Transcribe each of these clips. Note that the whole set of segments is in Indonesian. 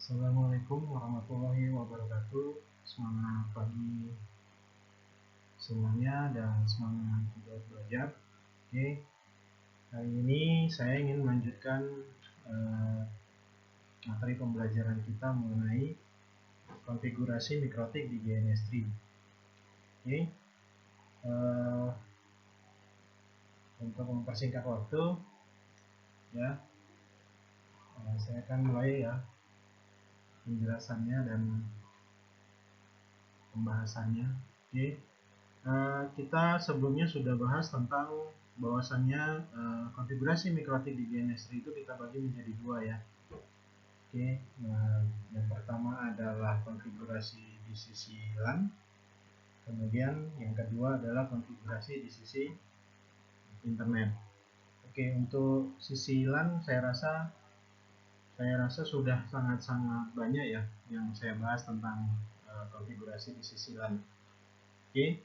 Assalamualaikum warahmatullahi wabarakatuh. Semangat pagi semuanya dan semangat juga belajar. Oke, hari ini saya ingin melanjutkan materi pembelajaran kita mengenai konfigurasi mikrotik di GNS3. Oke, untuk mempersingkat waktu, ya, saya akan mulai ya penjelasannya dan pembahasannya. Oke. Kita sebelumnya sudah bahas tentang bahwasannya konfigurasi mikrotik di GNS3 itu kita bagi menjadi dua ya. Oke, yang pertama adalah konfigurasi di sisi LAN, kemudian yang kedua adalah konfigurasi di sisi internet. Oke, untuk sisi LAN saya rasa sudah sangat-sangat banyak ya yang saya bahas tentang konfigurasi di sisi LAN. Oke.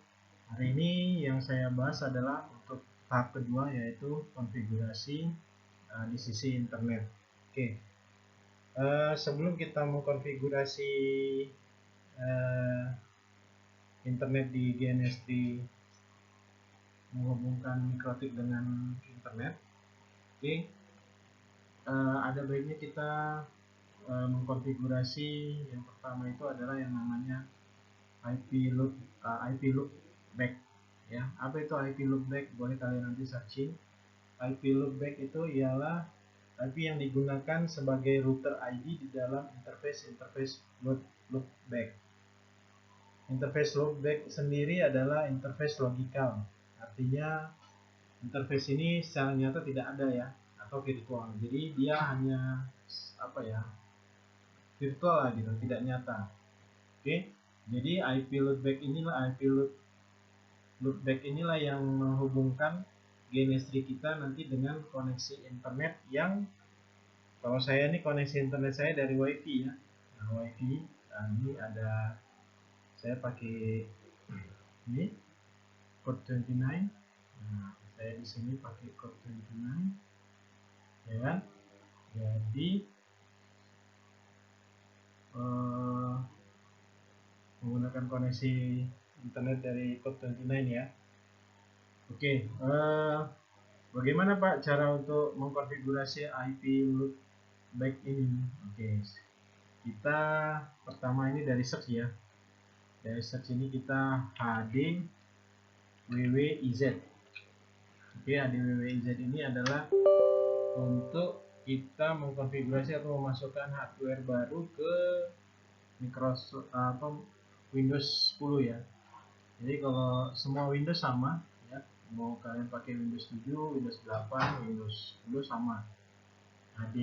Hari ini yang saya bahas adalah untuk tahap kedua, yaitu konfigurasi di sisi internet. Oke, sebelum kita mengkonfigurasi internet di GNS3 menghubungkan mikrotik dengan internet, oke, ada baiknya kita mengkonfigurasi yang pertama itu adalah yang namanya IP loopback ya. Apa itu IP loopback? Boleh kalian nanti searching. IP loopback itu ialah IP yang digunakan sebagai router ID di dalam interface loopback. Interface loopback sendiri adalah interface logikal. Artinya interface ini secara nyata tidak ada ya, atau virtual. Jadi dia hanya virtual lah gitu, tidak nyata. Oke. Jadi IP loopback inilah yang menghubungkan GNS3 kita nanti dengan koneksi internet yang, kalau saya ini koneksi internet saya dari WiFi ya. Nah, WiFi, ini ada, saya pakai ini code 29. Nah, saya di sini pakai code 29, ya kan? Jadi menggunakan koneksi internet dari code 29 ya. Oke, bagaimana Pak cara untuk mengkonfigurasi IP loopback ini? Oke, kita pertama ini dari search ya. Dari search ini kita HD WWIZ. Oke, HD WWIZ ini adalah untuk kita mengkonfigurasi atau memasukkan hardware baru ke Microsoft Windows 10 ya. Jadi kalau semua Windows sama ya, mau kalian pakai Windows 7, Windows 8, Windows 10 sama. HD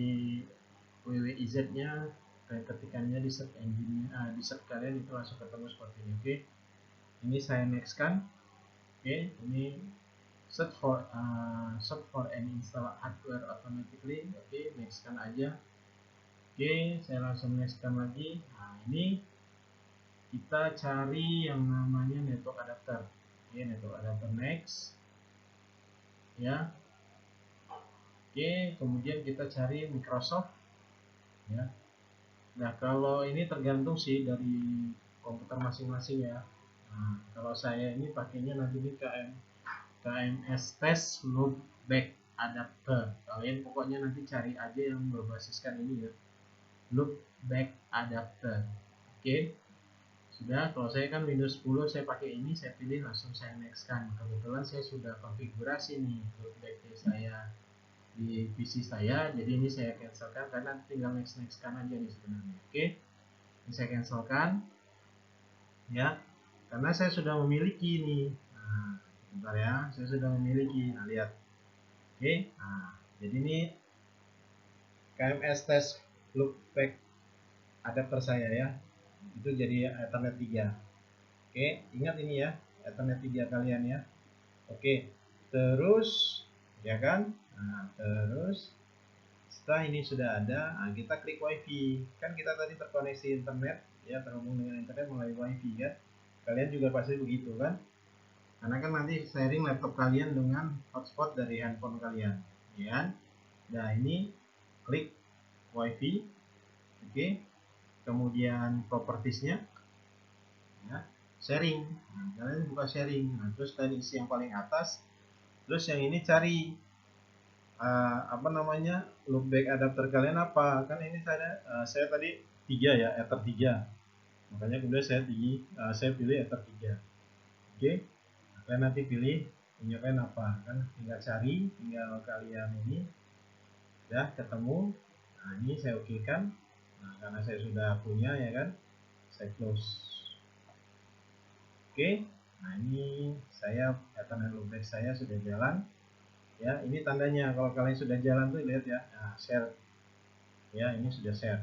WWIZ nya ketikannya di search engine-nya, di search kalian itu langsung ketemu seperti ini. Oke, ini saya next kan. Oke, ini search for and install hardware automatically. Oke, next kan aja. Oke, saya langsung next kan lagi. Nah, ini kita cari yang namanya network adapter. Oke, network adapter next ya. Oke, kemudian kita cari Microsoft ya. Nah, kalau ini tergantung sih dari komputer masing-masing ya. Nah, kalau saya ini pakainya nanti ini KMS Test Loopback Adapter. Kalian pokoknya nanti cari aja yang berbasiskan ini ya, Loopback Adapter. Oke, sudah. Kalau saya kan Windows 10, saya pakai ini, saya pilih langsung saya next kan. Kebetulan saya sudah konfigurasi nih loopback saya di PC saya, jadi ini saya cancelkan karena tinggal next kan aja nih sebenarnya. Oke, ini saya cancelkan ya, karena saya sudah memiliki ini. Nah, bentar ya, saya sudah memiliki. Nah, lihat. Oke, nah, jadi ini KMS Test Loopback adapter saya ya, itu jadi Ethernet 3. Oke, ingat ini ya, Ethernet 3 kalian ya. Oke, terus ya kan. Nah, terus setelah ini sudah ada, nah kita klik WiFi. Kan kita tadi terkoneksi internet ya, terhubung dengan internet melalui WiFi ya. Kalian juga pasti begitu kan? Karena kan nanti sharing laptop kalian dengan hotspot dari handphone kalian, ya. Nah, ini klik WiFi. Oke. kemudian propertiesnya, ya, sharing. Nah, kalian buka sharing. Nah, terus tadi isi yang paling atas, terus yang ini cari apa namanya, loopback adapter kalian apa. Kan ini saya tadi 3 ya, Ether 3, makanya kemudian saya pilih Ether 3. Oke, kalian nanti pilih punya kalian apa, kan tinggal cari, tinggal kalian ini ya ketemu. Nah, ini saya oke kan. Nah, karena saya sudah punya ya kan, saya close. Oke, nah ini saya Ethernet loopback saya sudah jalan ya. Ini tandanya kalau kalian sudah jalan tuh, lihat ya. Nah, share ya, ini sudah share.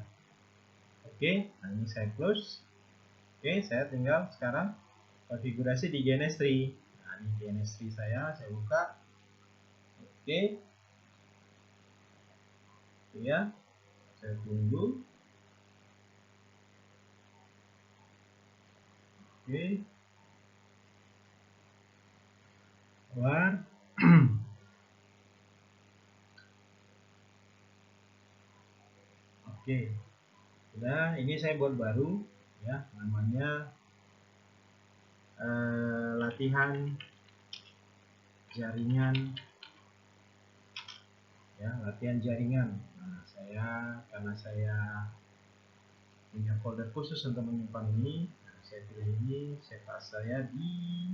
Oke, nah ini saya close. Oke, saya tinggal sekarang konfigurasi di GNS3. Nah, di GNS3 saya buka. Oke, ya, saya tunggu. Oke, keluar. Oke, udah. Ini saya buat baru ya, namanya latihan jaringan ya, latihan jaringan. Nah, karena saya punya folder khusus untuk menyimpan ini, nah, saya pilih ini, save as saya di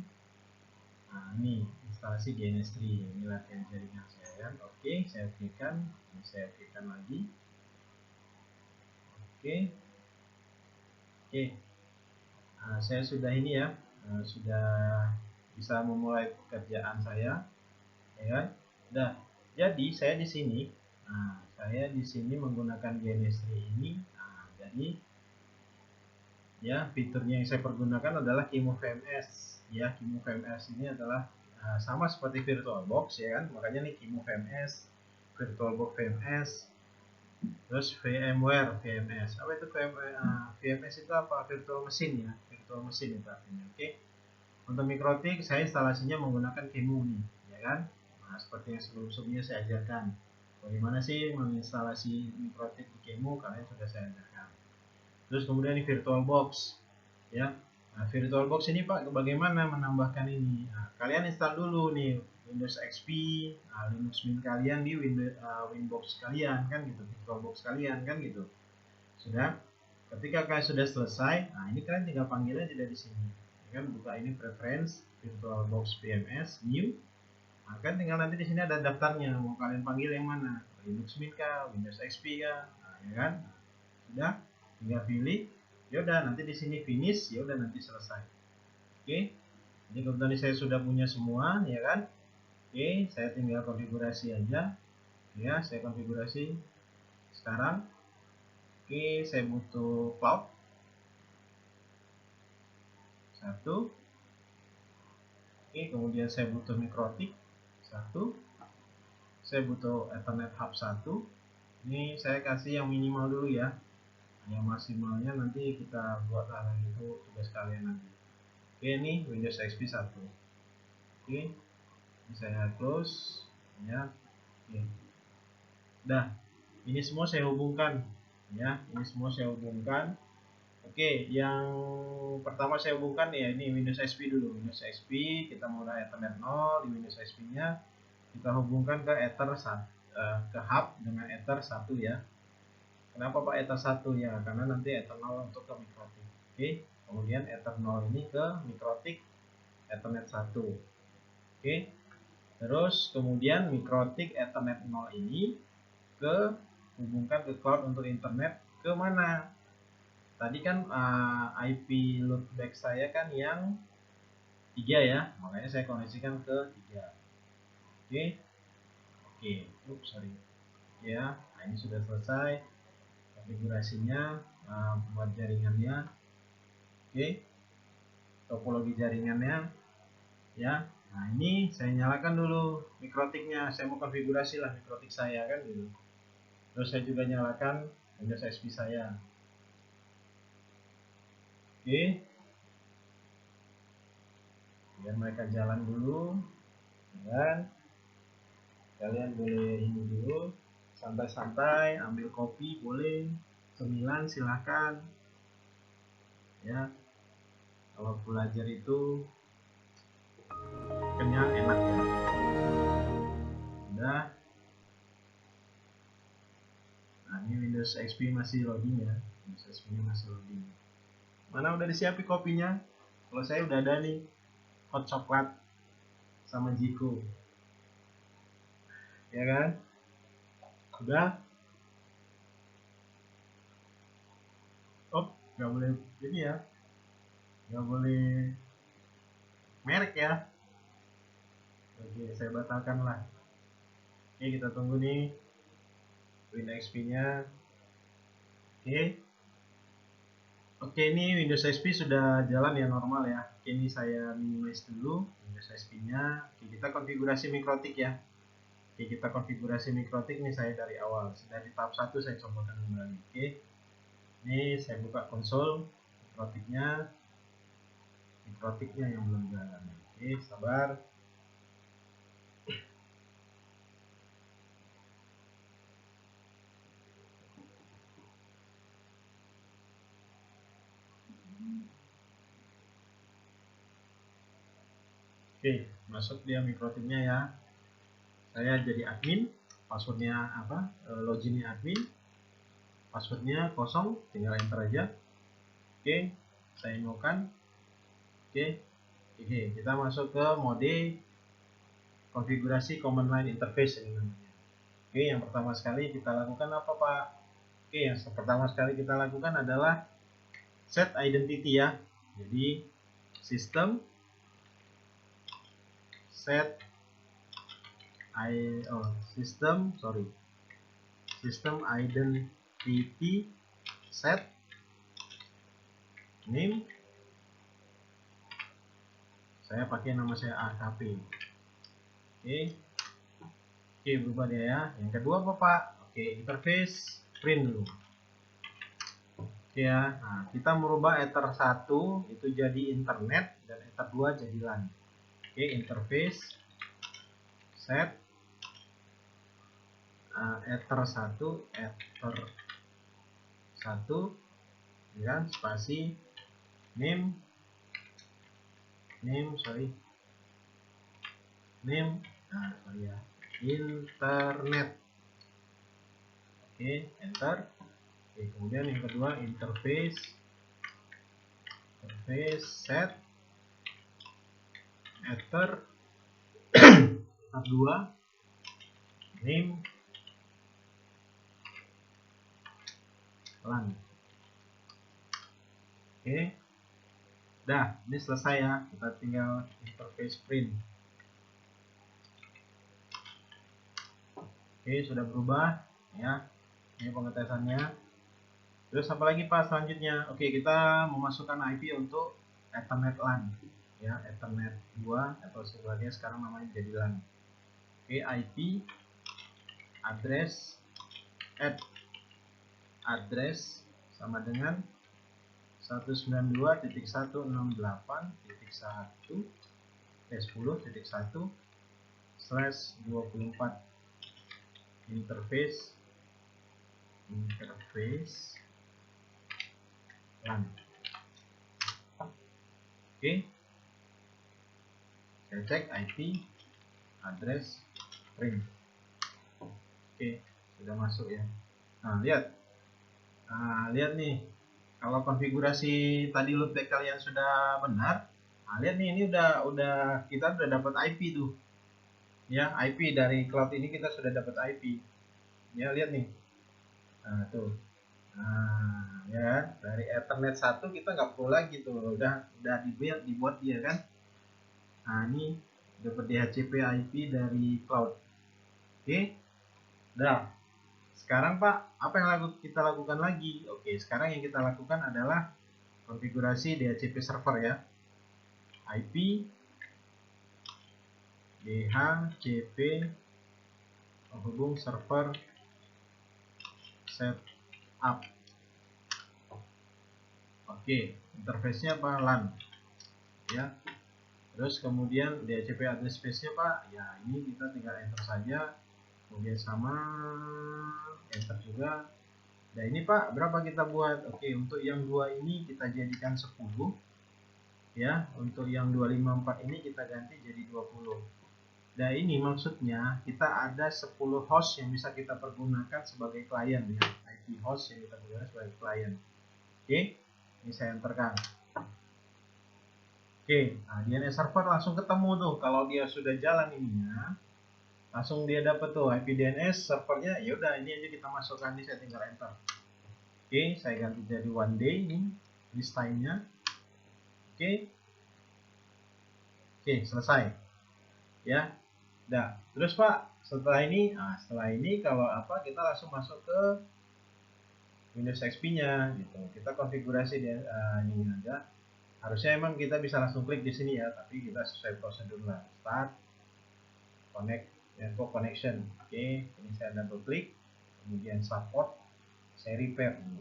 ini instalasi GNS3. Ini latihan jaringan saya kan. Oke, saya okekan. Ini saya okekan lagi. Oke, nah, saya sudah ini ya, sudah bisa memulai pekerjaan saya ya kan. Udah, jadi saya di sini, nah, saya di sini menggunakan GNS3 ini. Nah, jadi ya, fiturnya yang saya pergunakan adalah QEMU VMS ya. QEMU VMS ini adalah sama seperti VirtualBox ya kan, makanya nih QEMU VMS, VirtualBox VMS, terus VMware VMS. Apa itu VMS itu apa? Virtual machine ya, virtual machine itu artinya. Oke, untuk mikrotik saya instalasinya menggunakan QEMU nih ya kan. Nah, seperti yang sebelumnya saya ajarkan bagaimana sih menginstalasi mikrotik di QEMU, kalian sudah saya ajarkan. Terus kemudian di VirtualBox ya. Nah, VirtualBox ini Pak, bagaimana menambahkan ini? Nah, kalian install dulu nih Windows XP, Linux Mint kalian di Winbox kalian kan gitu, VirtualBox kalian kan gitu. Sudah. Ketika kalian sudah selesai, nah ini kalian tinggal panggil aja dari sini. Ya kan, buka ini preference VirtualBox VMS new. Nah, kan tinggal nanti di sini ada daftarnya, mau kalian panggil yang mana? Linux Mint kah, Windows XP kah? Nah, ya kan? Sudah, tinggal pilih. Ya udah, nanti di sini finish, ya udah nanti selesai. Oke, jadi kebetulan saya sudah punya semua ya kan. Oke, saya tinggal konfigurasi aja ya. Saya konfigurasi sekarang. Oke, saya butuh cloud 1. Oke, kemudian saya butuh mikrotik 1. Saya butuh Ethernet hub 1. Ini saya kasih yang minimal dulu ya, yang maksimalnya nanti kita buat lagi itu tugas kalian nanti. Oke, ini Windows XP 1. Oke, ini saya close ya. Oke, dah, ini semua saya hubungkan ya, ini semua saya hubungkan. Oke, yang pertama saya hubungkan ya, ini Windows XP dulu. Windows XP kita mulai Ethernet 0 di Windows XP nya, kita hubungkan ke Ether ke hub dengan Ether 1 ya. Kenapa Pak Ether 1 ya? Karena nanti Ether 0 untuk ke mikrotik. Oke, kemudian Ether 0 ini ke mikrotik Ethernet 1. Oke, terus kemudian mikrotik Ethernet 0 ini ke hubungkan ke cloud untuk internet ke mana? Tadi kan IP loopback saya kan yang 3 ya, makanya saya koneksikan ke 3. Oke, sorry ya. Nah, ini sudah selesai konfigurasinya, buat jaringannya. Oke, topologi jaringannya ya. Nah, ini saya nyalakan dulu mikrotiknya, saya mau konfigurasi lah mikrotik saya kan gitu. Terus saya juga nyalakan Windows XP saya. Oke, biar mereka jalan dulu dan kalian boleh ini dulu santai-santai, ambil kopi boleh, cemilan silahkan ya. Kalau belajar itu kenyang, enak ya. Udah. Nah, ini Windows XP masih loading ya. Windows XP masih loading. Mana udah disiapin kopinya? Kalau saya udah ada nih, hot coklat sama Jiko. Ya kan? Udah. Oh, nggak boleh ini ya. Nggak boleh merek ya. Oke, saya batalkan lah. Oke, kita tunggu nih Windows XP-nya. Oke. Oke, ini Windows XP sudah jalan ya, normal ya. Oke, ini saya minimize dulu Windows XP-nya. Oke, kita konfigurasi mikrotik ya. Oke, kita konfigurasi mikrotik nih, saya dari awal. Dari tahap 1 saya cobakan kembali. Oke. Ini saya buka konsol mikrotiknya. Mikrotiknya yang belum jalan. Oke, sabar. Oke, masuk dia mikrotiknya ya. Saya jadi admin, passwordnya apa? Loginnya admin, passwordnya kosong, tinggal enter aja. Oke, saya nyalakan. Oke, kita masuk ke mode konfigurasi command line interface ini namanya. Oke, yang pertama sekali kita lakukan apa Pak? Oke, yang pertama sekali kita lakukan adalah set identity ya. Jadi sistem set system identity set name, saya pakai nama saya AKP. Oke, berubah dia ya. Yang kedua apa Pak? Oke, interface print dulu. Oke ya. Nah, kita merubah ether 1 itu jadi internet dan ether 2 jadi LAN. Oke, interface set ether 1 ya, spasi name ya, internet. Oke, enter. Oke, kemudian yang kedua interface set ether 2 name LAN. Oke, dah, ini selesai ya. Kita tinggal interface print. Oke, sudah berubah ya. Ini pengetesannya. Terus apa lagi Pak selanjutnya? Oke, kita memasukkan IP untuk Ethernet LAN ya, Ethernet 2 atau sebenarnya sekarang namanya jadi LAN. Oke, IP address sama dengan 192.168.1.10.1/24 interface LAN. Oke, saya cek IP address print. Oke, sudah masuk ya. Nah, lihat nih, kalau konfigurasi tadi loopback kalian sudah benar. Nah, lihat nih, ini udah kita udah dapat IP tuh ya. IP dari cloud ini kita sudah dapat IP ya, lihat nih. Nah, tuh. Nah, ya, dari Ethernet 1 kita nggak perlu lagi tuh, udah dibuat dia kan. Nah, ini dapat DHCP IP dari cloud. Oke, dah. Sekarang Pak, apa yang kita lakukan lagi? Oke, sekarang yang kita lakukan adalah konfigurasi DHCP server ya. IP DHCP menghubung server setup. Oke, interface-nya apa? LAN ya. Terus kemudian DHCP address space-nya Pak, ya ini kita tinggal enter saja. Kemudian sama enter juga. Nah ini Pak, berapa kita buat? Oke, untuk yang 2 ini kita jadikan 10 ya. Untuk yang 254 ini kita ganti jadi 20. Nah ini maksudnya kita ada 10 host yang bisa kita pergunakan sebagai klien ya. IP host yang kita gunakan sebagai klien. Oke, ini saya enterkan. Oke, nah DNS server langsung ketemu tuh kalau dia sudah jalan ininya. Langsung dia dapat tuh IP DNS servernya. Ya udah, ini aja kita masukkan, ini saya tinggal enter. Oke, saya ganti jadi one day ini list time-nya. Oke. Oke, selesai. Ya. Nah, terus Pak, setelah ini kalau apa kita langsung masuk ke Windows XP-nya gitu. Kita konfigurasi dia ini aja. Harusnya emang kita bisa langsung klik di sini ya, tapi kita sesuai prosedur lah. Start, connect, network connection. Oke, ini saya double klik, kemudian support, saya repair dulu.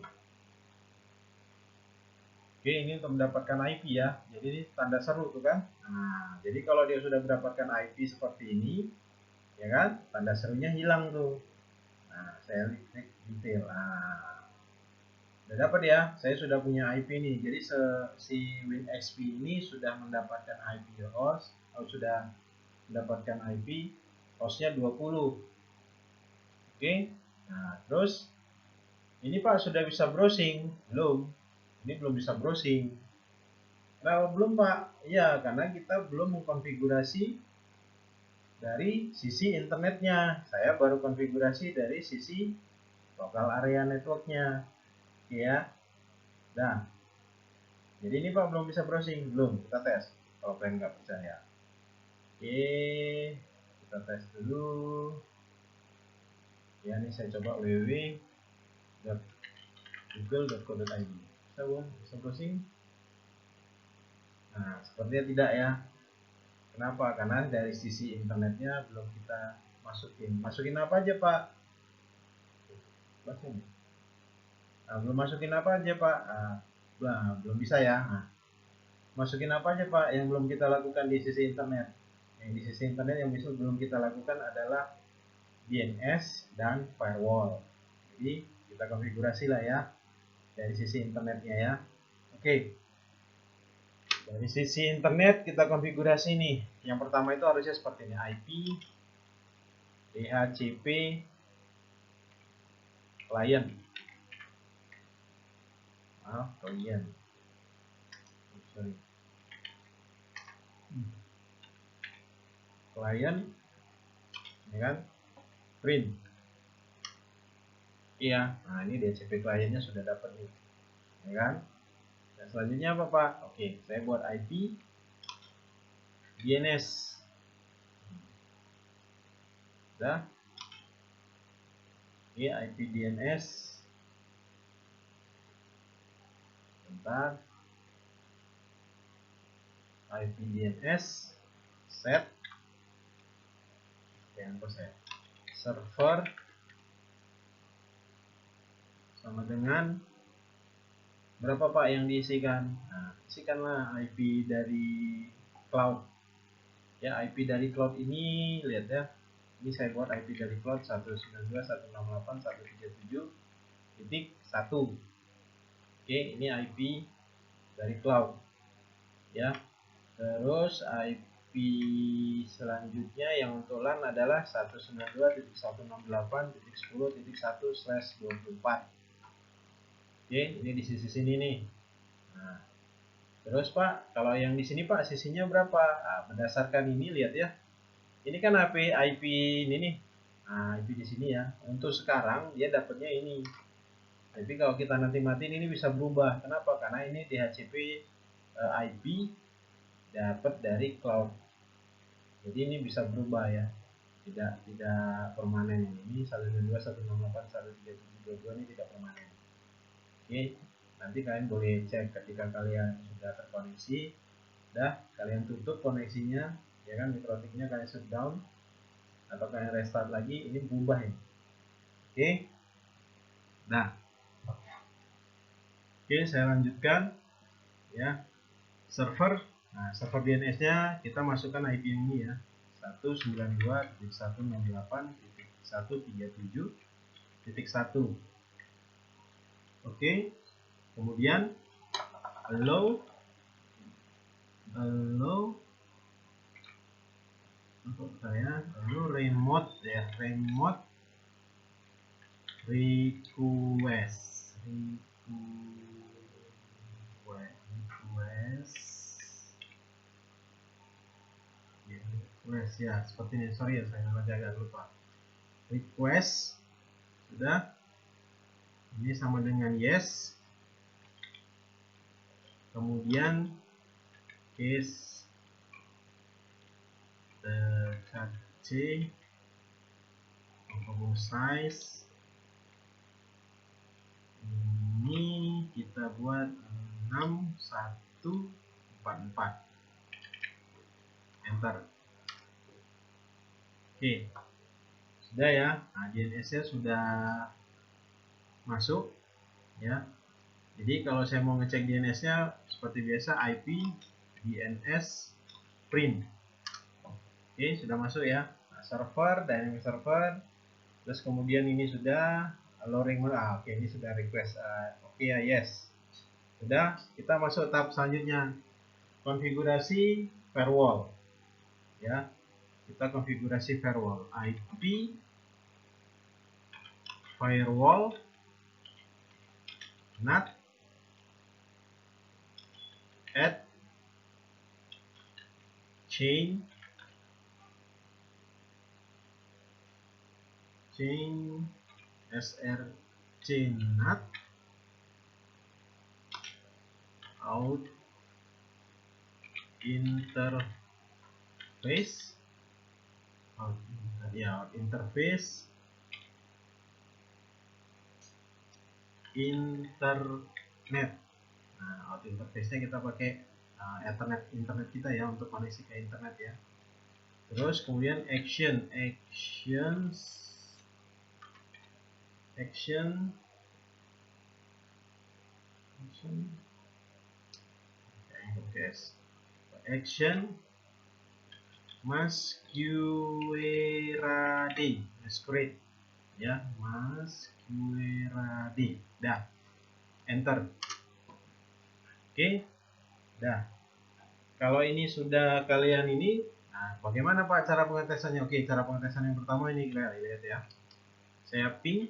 Oke, ini untuk mendapatkan IP ya. Jadi ini tanda seru tuh kan. Nah, jadi kalau dia sudah mendapatkan IP seperti ini, ya kan, tanda serunya hilang tuh. Nah, saya klik detail. Nah, udah dapat ya, saya sudah punya IP nih. Jadi si WinXP ini sudah mendapatkan IP host, sudah mendapatkan IP hostnya 20. Oke, nah terus ini Pak sudah bisa browsing? Belum, ini belum bisa browsing. Nah, belum Pak, iya karena kita belum mengkonfigurasi dari sisi internetnya. Saya baru konfigurasi dari sisi local area networknya. Ya, nah jadi ini Pak belum bisa browsing, belum, kita tes kalau kalian nggak percaya. Oke, kita tes dulu ya. Ini saya coba www.google.co.id. Bisa browsing. Nah, sepertinya tidak ya. Kenapa? Karena dari sisi internetnya belum kita masukin apa aja Pak? Nah, belum masukin apa aja Pak? Nah, belum bisa ya. Nah, masukin apa aja Pak yang belum kita lakukan di sisi internet? Yang di sisi internet yang belum kita lakukan adalah DNS dan firewall. Jadi kita konfigurasi lah ya dari sisi internetnya ya. Oke, dari sisi internet kita konfigurasi nih. Yang pertama itu harusnya seperti ini, IP, DHCP, client. Client. Sorry. Client, ya kan? Print. Iya, nah ini DHCP kliennya sudah dapat nih, ya kan? Dan selanjutnya apa Pak? Oke, saya buat IP DNS. Udah. Oke, IP DNS. Bentar. IP DNS set. Yang set server sama dengan berapa Pak yang diisikan? Nah, isikanlah IP dari cloud. Ya, IP dari cloud ini lihat ya. Ini saya buat IP dari cloud 192.168.137.1. Oke, ini IP dari cloud. Ya. Terus IP selanjutnya yang untuk LAN adalah 192.168.10.1/24. Oke, ini di sisi sini nih. Nah, terus Pak, kalau yang di sini Pak, sisinya berapa? Nah, berdasarkan ini lihat ya. Ini kan IP ini nih. Nah, IP di sini ya. Untuk sekarang dia dapatnya ini. Tapi kalau kita nanti matiin ini bisa berubah. Kenapa? Karena ini DHCP IP dapat dari cloud. Jadi ini bisa berubah ya. Tidak permanen ini. 192.168.137.22 ini tidak permanen. Oke, nanti kalian boleh cek ketika kalian sudah terkoneksi. Kalian tutup koneksinya, ya kan, mikrotiknya kalian shutdown atau kalian restart lagi, ini berubah ya. Oke. Nah, oke, saya lanjutkan ya. Server. Nah, server DNS-nya kita masukkan IP ini ya. 192.168.137.1. Oke. Kemudian allow untuk saya remote ya, remote request ya, seperti ini. Sorry ya, saya agak lupa. Request sudah, ini sama dengan yes. Kemudian case c combo size ini kita buat 6144, enter. Oke, sudah ya. Nah, DNS nya sudah masuk ya. Jadi kalau saya mau ngecek DNS nya seperti biasa, IP DNS print. Oke, sudah masuk ya. Nah, server, dynamic server. Terus kemudian ini sudah loading. Oke, ini sudah request. Oke ya, yes. Sudah, kita masuk tahap selanjutnya. Konfigurasi firewall. Ya. Kita konfigurasi firewall. IP firewall NAT add chain src NAT out interface internet. Nah, out interface-nya kita pakai internet kita ya, untuk koneksi ke internet ya. Terus kemudian action masquerade ya, masquerade. Dah, enter. Oke, dah. Kalau ini sudah kalian ini, nah bagaimana Pak cara pengetesannya? Oke, cara pengetesan yang pertama ini kalian lihat ya. Saya ping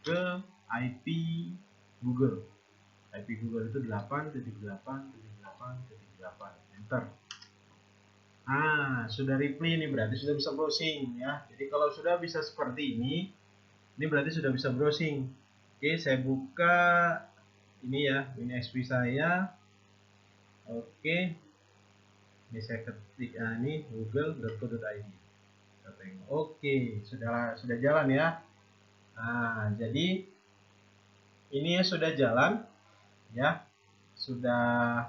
ke IP Google. IP Google itu 8.8.8.8, enter. Sudah reply ini, berarti sudah bisa browsing ya. Jadi kalau sudah bisa seperti ini berarti sudah bisa browsing. Oke, saya buka ini ya, ini XP saya. Oke, ini saya ketik ini google.co.id. Oke, sudah jalan ya. Nah, jadi ini sudah jalan ya, sudah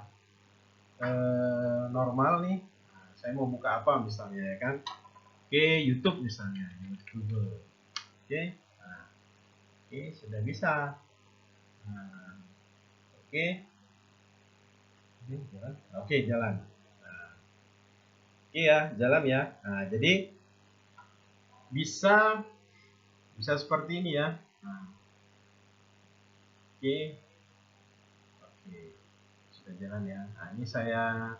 normal nih. Nah, saya mau buka apa misalnya ya kan? Oke, YouTube misalnya, Google. Oke, nah, oke sudah bisa. Nah, oke, ini jalan. Oke, jalan. Nah, oke ya, jalan ya. Nah, jadi bisa seperti ini ya. Nah, oke, sudah jalan ya. Nah, ini saya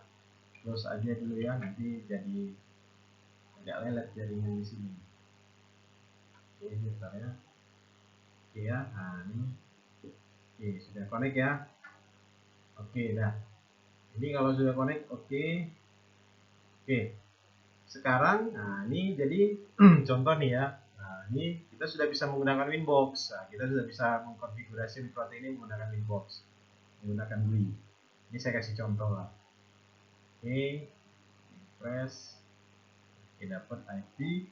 close aja dulu ya, nanti jadi agak lelet jaringan di sini. Oke, bentar ya. Oke ya, nah ini oke, sudah connect ya. Oke, dah. Ini kalau sudah connect, oke. Sekarang, nah ini jadi contoh nih ya. Nah, ini kita sudah bisa menggunakan Winbox. Nah, kita sudah bisa mengkonfigurasi mikro ini menggunakan Winbox, menggunakan GUI. Ini saya kasih contoh lah. Oke, press. Oke, dapat IP.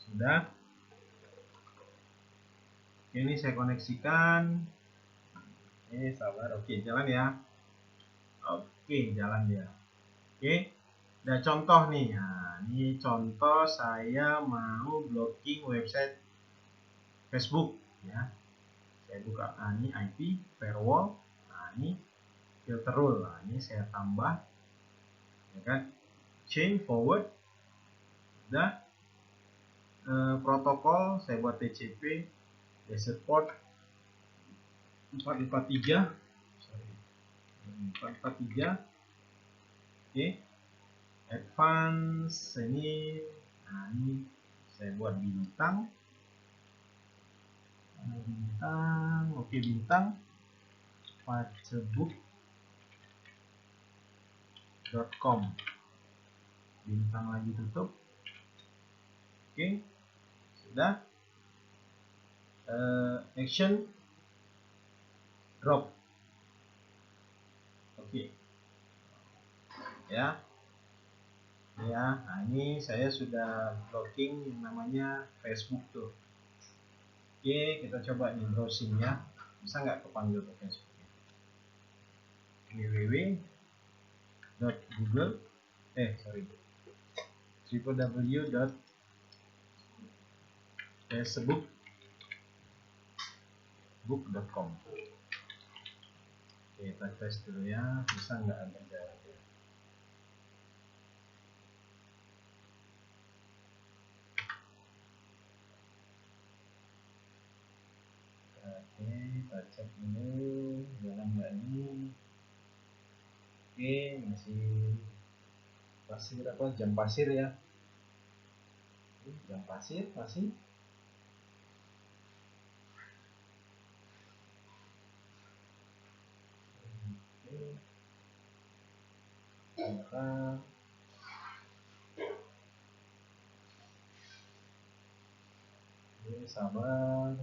Sudah. Oke, ini saya koneksikan. Sabar. Oke, jalan ya. Oke, jalan dia. Oke. Nah, contoh nih. Nah, ini contoh saya mau blocking website Facebook ya. Saya buka ini IP firewall. Nah, ini filter rule. Nah, ini saya tambah ya kan. Chain forward. Udah. Protokol saya buat TCP, desert port 443, sorry, 443. Oke, advance ini, nah ini saya buat bintang, oke, bintang facebook.com, bintang lagi tutup. Oke, sudah. Action drop. Oke, ya. Nah ini saya sudah blocking yang namanya Facebook tuh. Oke, kita coba nih browsing ya, bisa nggak kepanggil ke Facebook? www.facebook.com. Oke, kita tes dulu ya, bisa nggak ada jawab ya. Oke, kita cek dulu jalan nggak ini. Oke, masih pasir, apa jam pasir ya, jam pasir masih. Ternyata sabar.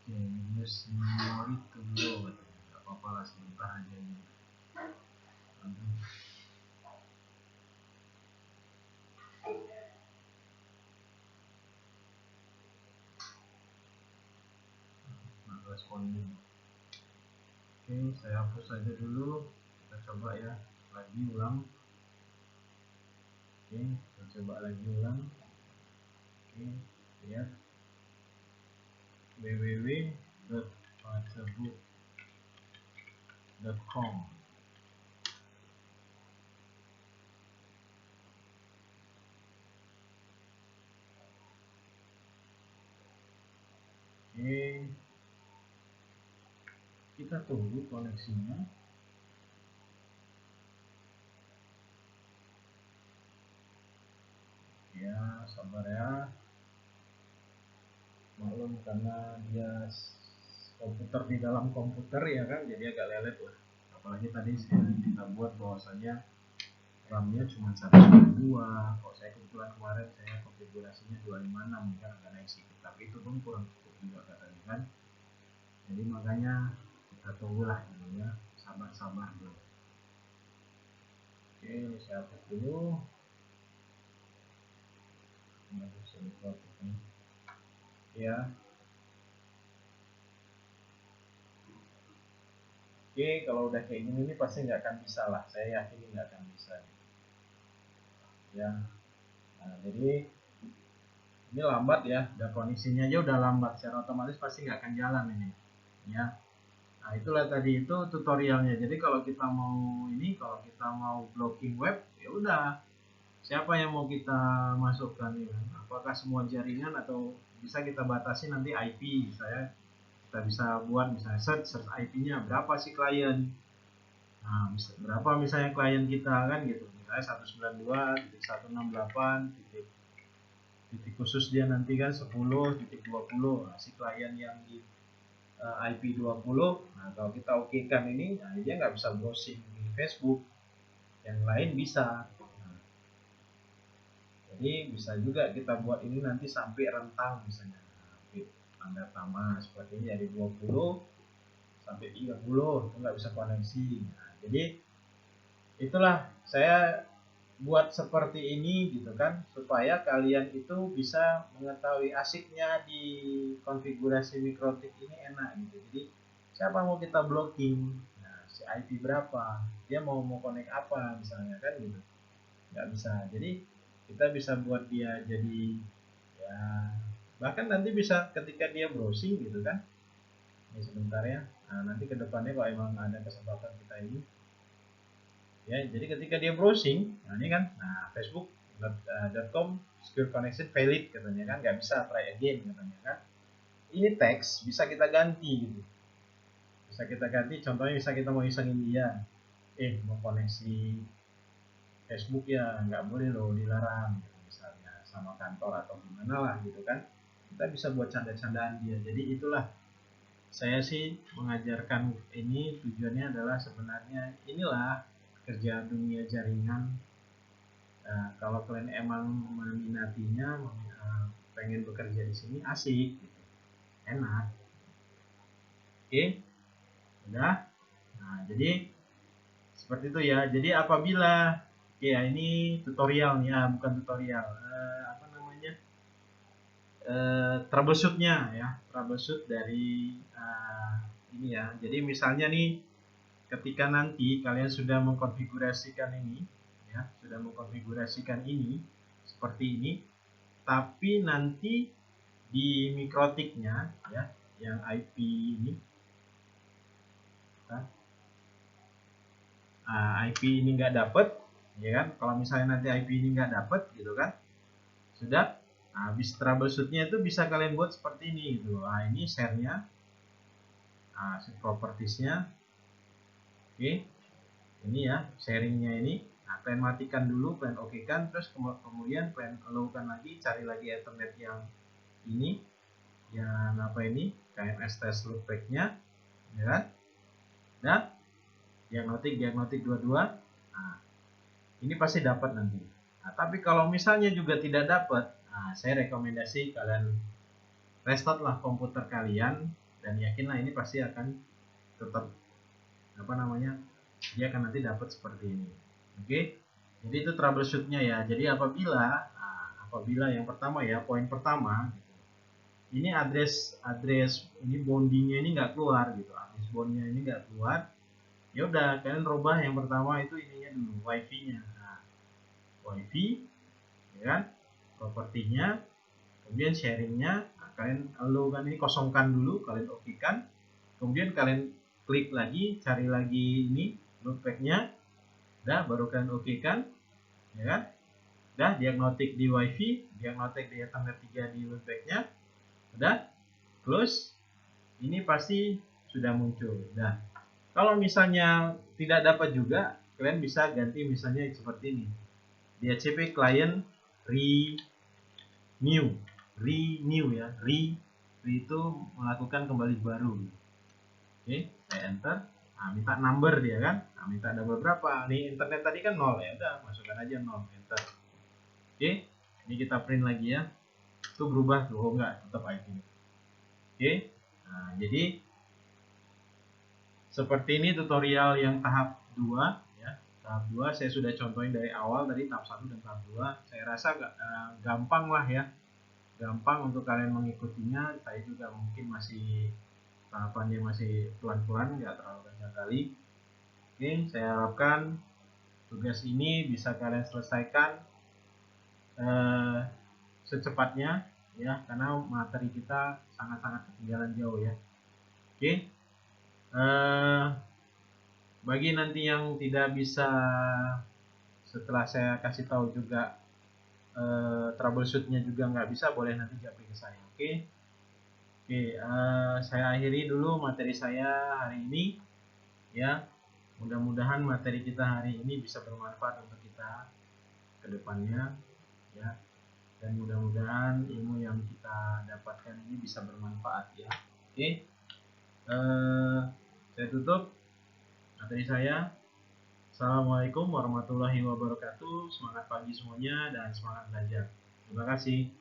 Minus itu loh, nggak apa-apa lah, sebentar aja ini. Responin. Oke, saya hapus aja dulu, kita coba ya, lagi ulang. Oke, kita coba lagi ulang. Oke, lihat www.facebook.com. Oke, kita tunggu koneksinya. Ya, sabar ya, maklum karena dia komputer di dalam komputer ya kan, jadi agak lelet lah. Apalagi tadi kita buat bahwasanya RAM-nya cuma 192. Kalau saya kebetulan kemarin saya konfigurasinya 256 kan, agak naik sedikit, tapi itu pun kurang cukup juga katanya kan. Jadi makanya kita tunggulah ini ya, sabar-sabar dulu. Oke, saya hapus dulu. Ya. Oke, kalau udah kayak gini nih pasti nggak akan bisa lah. Saya yakin nggak akan bisa. Ya. Nah, jadi ini lambat ya. Udah koneksinya aja udah lambat. Secara otomatis pasti nggak akan jalan ini. Ya. Nah, itulah tadi itu tutorialnya. Jadi kalau kita mau blocking web, ya udah. Siapa yang mau kita masukkan ya? Apakah semua jaringan atau bisa kita batasi nanti IP? Kita bisa buat misalnya search IP-nya berapa sih klien. Nah, berapa misalnya klien kita kan gitu. Misalnya 192.168 titik khusus dia nanti kan 10.20. Nah, si klien yang di IP 20. Nah, kalau kita oke kan ini, nah dia nggak bisa browsing di Facebook. Yang lain bisa. Nah, jadi bisa juga kita buat ini nanti sampai rentang misalnya. Tanda sama seperti ini dari 20 sampai 30 itu nggak bisa koneksi. Nah, jadi itulah saya buat seperti ini gitu kan, supaya kalian itu bisa mengetahui asiknya di konfigurasi mikrotik ini enak gitu. Jadi siapa mau kita blocking, nah si IP berapa, dia mau connect apa misalnya kan gitu, nggak bisa. Jadi kita bisa buat dia jadi ya, bahkan nanti bisa ketika dia browsing gitu kan, ini sebentar ya. Nah, nanti kedepannya kalau emang ada kesempatan kita ini ya, jadi ketika dia browsing, nah ini kan, nah Facebook .com secure connection valid katanya kan, nggak bisa, try again katanya kan. Ini teks bisa kita ganti gitu, bisa kita ganti. Contohnya bisa kita mau isengin dia, mau koneksi Facebook ya nggak boleh loh, dilarang gitu, misalnya sama kantor atau gimana lah gitu kan. Kita bisa buat canda-candaan dia. Jadi itulah saya sih mengajarkan ini, tujuannya adalah sebenarnya inilah kerja dunia jaringan. Kalau kalian emang meminatinya, pengen bekerja di sini, asik gitu, enak. Oke, udah. Nah, jadi seperti itu ya. Jadi apabila ya ini tutorial nih, bukan tutorial, apa namanya, troubleshootnya ya, troubleshoot dari ini ya. Jadi misalnya nih, ketika nanti kalian sudah mengkonfigurasikan ini ya, sudah mengkonfigurasikan ini seperti ini, tapi nanti di mikrotiknya ya, yang IP ini, IP ini nggak dapet ya kan. Kalau misalnya nanti IP ini nggak dapet gitu kan, sudah habis troubleshootnya itu bisa kalian buat seperti ini gitu. Ini share-nya, set propertiesnya. Oke, ini ya sharingnya ini. Kalian matikan dulu, kalian oke kan, terus kemudian kalian allow-kan lagi, cari lagi Ethernet yang ini, yang apa ini, KMS test loopback-nya ya kan. Nah, diagnostik dua-dua, ini pasti dapat nanti. Tapi kalau misalnya juga tidak dapat, saya rekomendasi kalian restart lah komputer kalian, dan yakinlah ini pasti akan tetap apa namanya, dia akan nanti dapat seperti ini. Oke, jadi itu troubleshootnya ya. Jadi apabila yang pertama ya, poin pertama, ini address ini bondingnya ini nggak keluar gitu, address bondnya ini nggak keluar, ya udah kalian robah yang pertama itu ininya dulu, wifi-nya. Wifi ya kan, propertinya, kemudian sharingnya, kalian allow kan, ini kosongkan dulu, kalian oke kan, kemudian kalian klik lagi, cari lagi ini loopback-nya, udah baru kalian oke kan ya kan. Udah diagnostik di wifi, diagnostik di Ethernet 3 di loopback-nya, udah close, ini pasti sudah muncul. Nah, kalau misalnya tidak dapat juga, kalian bisa ganti misalnya seperti ini, DHCP client renew ya, re itu melakukan kembali baru. Oke, saya enter. Minta number dia kan, minta number berapa nih, internet tadi kan 0 ya, udah masukkan aja 0, enter. Oke, ini kita print lagi ya, itu berubah tuh, enggak, tetap IP. Oke, jadi seperti ini tutorial yang tahap 2 ya. Tahap 2 saya sudah contohin dari awal, dari tahap 1 dan tahap 2. Saya rasa gampang lah ya, gampang untuk kalian mengikutinya. Saya juga mungkin masih tahapannya masih pelan-pelan, nggak terlalu banyak kali. Oke, saya harapkan tugas ini bisa kalian selesaikan secepatnya ya, karena materi kita sangat-sangat ketinggalan jauh ya. Oke, bagi nanti yang tidak bisa setelah saya kasih tahu juga, troubleshootnya juga nggak bisa, boleh nanti japri ke saya. Oke, saya akhiri dulu materi saya hari ini ya. Mudah-mudahan materi kita hari ini bisa bermanfaat untuk kita ke depannya ya, dan mudah-mudahan ilmu yang kita dapatkan ini bisa bermanfaat ya. Oke, saya tutup materi saya. Assalamualaikum warahmatullahi wabarakatuh. Semangat pagi semuanya dan semangat belajar. Terima kasih.